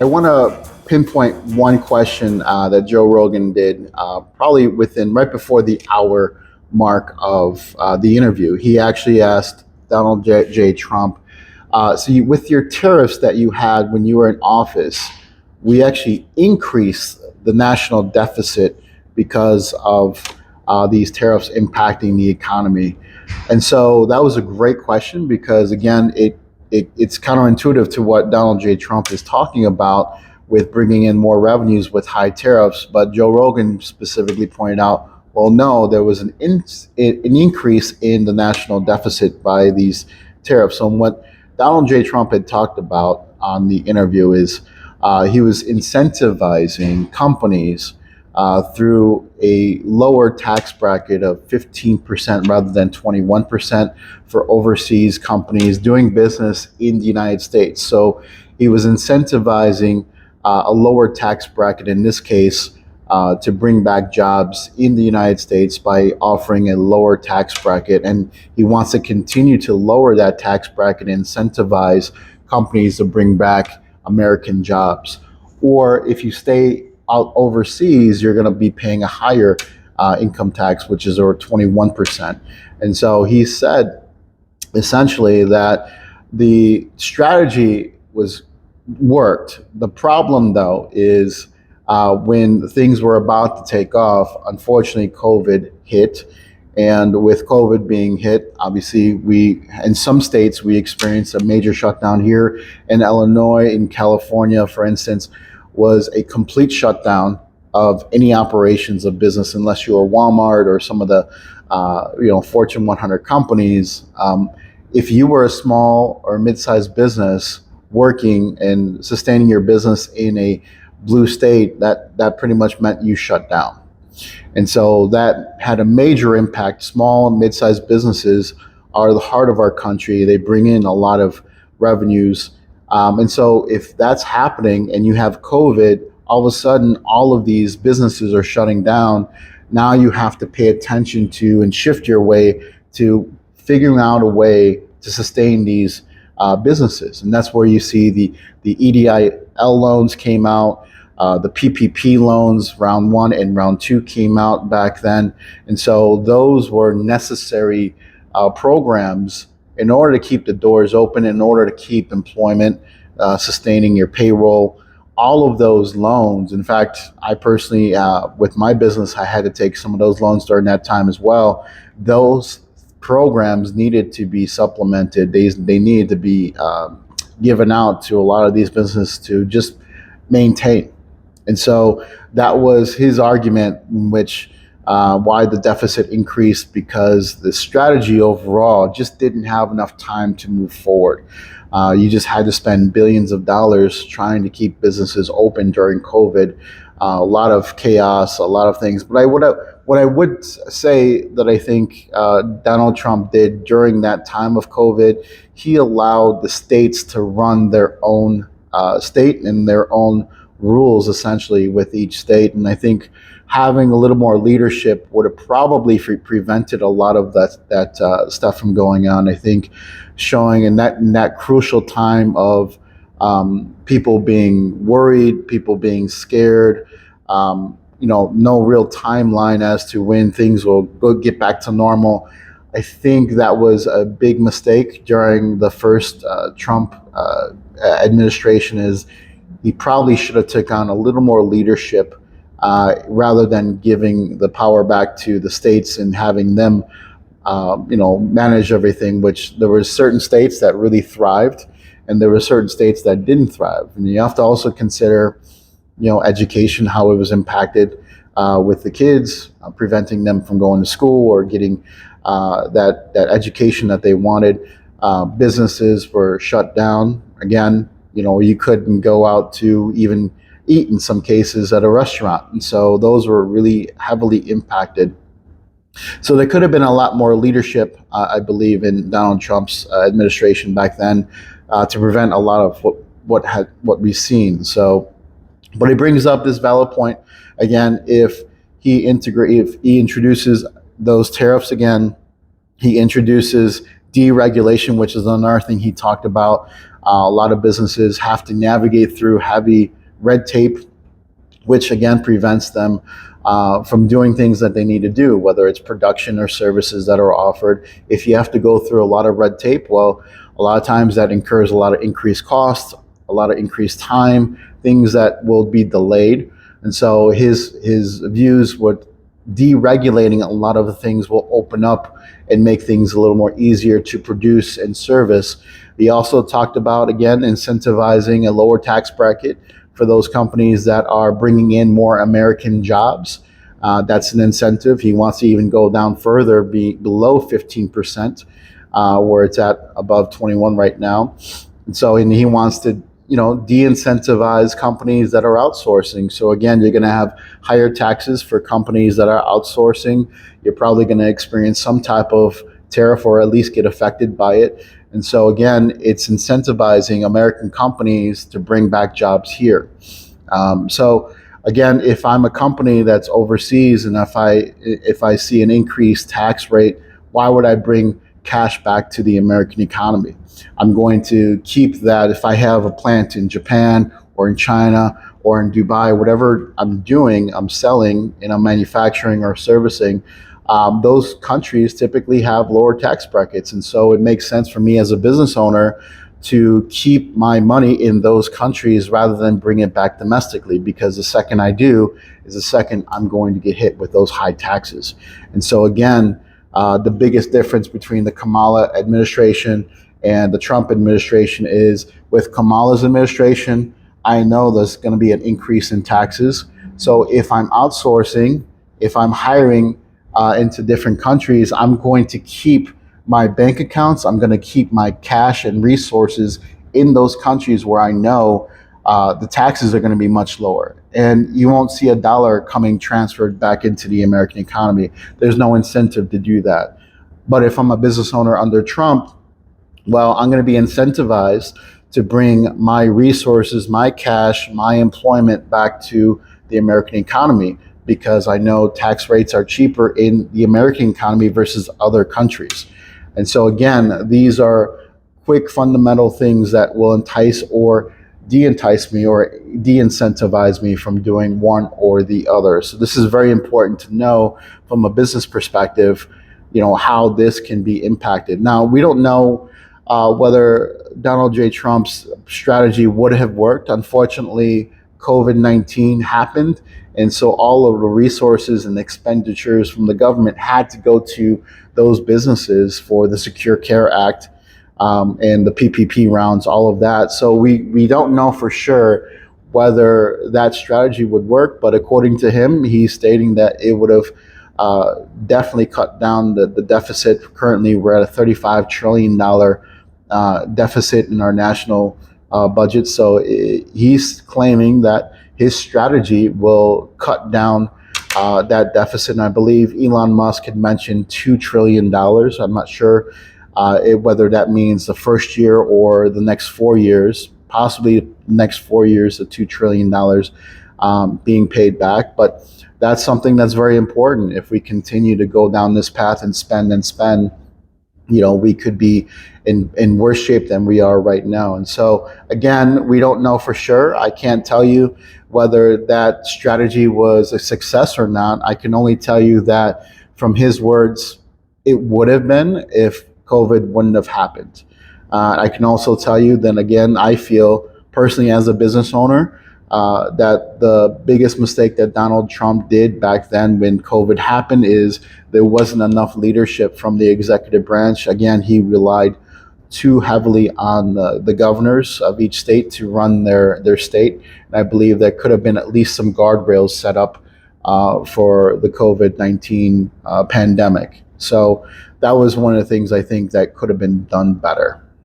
I want to pinpoint one question that Joe Rogan did, probably within right before the hour mark of the interview. He actually asked Donald J. Trump, with your tariffs that you had when you were in office, we actually increased the national deficit because of these tariffs impacting the economy. And so that was a great question because, again, it's counterintuitive to what Donald J. Trump is talking about with bringing in more revenues with high tariffs. But Joe Rogan specifically pointed out, well, no, there was an increase in the national deficit by these tariffs. So what Donald J. Trump had talked about on the interview is he was incentivizing companies through a lower tax bracket of 15% rather than 21% for overseas companies doing business in the United States. So he was incentivizing a lower tax bracket in this case to bring back jobs in the United States by offering a lower tax bracket. And he wants to continue to lower that tax bracket and incentivize companies to bring back American jobs. Or if you stay out overseas, you're going to be paying a higher income tax, which is over 21%. And so he said essentially that the strategy was worked. The problem, though, is when things were about to take off, unfortunately, COVID hit. And with COVID being hit, obviously, in some states, we experienced a major shutdown here in Illinois, in California, for instance, was a complete shutdown of any operations of business unless you were Walmart or some of the Fortune 100 companies. If you were a small or mid-sized business working and sustaining your business in a blue state, that pretty much meant you shut down. And so that had a major impact. Small and mid-sized businesses are the heart of our country. They bring in a lot of revenues. And so if that's happening and you have COVID, all of a sudden, all of these businesses are shutting down. Now you have to pay attention to and shift your way to figuring out a way to sustain these businesses. And that's where you see the EDIL loans came out. The PPP loans, round one and round two, came out back then. And so those were necessary programs in order to keep the doors open, in order to keep employment, sustaining your payroll, all of those loans. In fact, I personally, with my business, I had to take some of those loans during that time as well. Those programs needed to be supplemented. They needed to be given out to a lot of these businesses to just maintain. And so that was his argument, in which why the deficit increased, because the strategy overall just didn't have enough time to move forward. You just had to spend billions of dollars trying to keep businesses open during COVID. A lot of chaos, a lot of things. But what I would say that I think Donald Trump did during that time of COVID, he allowed the states to run their own state and their own rules essentially with each state. And I think having a little more leadership would have probably prevented a lot of that stuff from going on. I think showing in that crucial time of people being worried, people being scared, no real timeline as to when things will get back to normal. I think that was a big mistake during the first Trump administration. Is he probably should have took on a little more leadership rather than giving the power back to the states and having them, manage everything. Which there were certain states that really thrived, and there were certain states that didn't thrive. And you have to also consider, education, how it was impacted with the kids, preventing them from going to school or getting that education that they wanted. Businesses were shut down again. You couldn't go out to even eat in some cases at a restaurant. And so those were really heavily impacted. So there could have been a lot more leadership, I believe, in Donald Trump's administration back then to prevent a lot of what we've seen. So, but he brings up this valid point again. If he introduces those tariffs again, he introduces deregulation, which is another thing he talked about. A lot of businesses have to navigate through heavy red tape, which again prevents them from doing things that they need to do, whether it's production or services that are offered. If you have to go through a lot of red tape, well, a lot of times that incurs a lot of increased costs, a lot of increased time, things that will be delayed. And so his views would deregulating a lot of the things will open up and make things a little more easier to produce and service. He also talked about, again, incentivizing a lower tax bracket for those companies that are bringing in more American jobs. That's an incentive. He wants to even go down further, be below 15%, where it's at above 21 right now. And he wants to, de-incentivize companies that are outsourcing. So again, you're going to have higher taxes for companies that are outsourcing. You're probably going to experience some type of tariff or at least get affected by it. And so again, it's incentivizing American companies to bring back jobs here. So again, if I'm a company that's overseas and if I see an increased tax rate, why would I bring cash back to the American economy? I'm going to keep that. If I have a plant in Japan or in China or in Dubai, whatever I'm doing, I'm selling and I'm manufacturing or servicing, those countries typically have lower tax brackets. And so it makes sense for me as a business owner to keep my money in those countries rather than bring it back domestically, because the second I do is the second I'm going to get hit with those high taxes. And so again, the biggest difference between the Kamala administration and the Trump administration is, with Kamala's administration, I know there's going to be an increase in taxes. So if I'm outsourcing, if I'm hiring into different countries, I'm going to keep my bank accounts, I'm going to keep my cash and resources in those countries where I know the taxes are going to be much lower. And you won't see a dollar coming transferred back into the American economy. There's no incentive to do that. But if I'm a business owner under Trump, well, I'm going to be incentivized to bring my resources, my cash, my employment back to the American economy, because I know tax rates are cheaper in the American economy versus other countries. And so again, these are quick fundamental things that will entice or de-entice me or de-incentivize me from doing one or the other. So this is very important to know from a business perspective, how this can be impacted. Now, we don't know whether Donald J. Trump's strategy would have worked. Unfortunately, COVID-19 happened, and so all of the resources and expenditures from the government had to go to those businesses for the Secure Care Act and the PPP rounds, all of that. So we don't know for sure whether that strategy would work, but according to him, he's stating that it would have definitely cut down the deficit. Currently, we're at a $35 trillion deficit in our national budget. So he's claiming that his strategy will cut down that deficit. And I believe Elon Musk had mentioned $2 trillion. I'm not sure whether that means the first year or the next 4 years, possibly the next 4 years, the $2 trillion being paid back. But that's something that's very important. If we continue to go down this path and spend, we could be in worse shape than we are right now. And so, again, we don't know for sure. I can't tell you whether that strategy was a success or not. I can only tell you that from his words, it would have been if COVID wouldn't have happened. I can also tell you, then again, I feel personally as a business owner, that the biggest mistake that Donald Trump did back then when COVID happened is there wasn't enough leadership from the executive branch. Again, he relied too heavily on the governors of each state to run their state. And I believe there could have been at least some guardrails set up for the COVID-19 pandemic. So that was one of the things I think that could have been done better.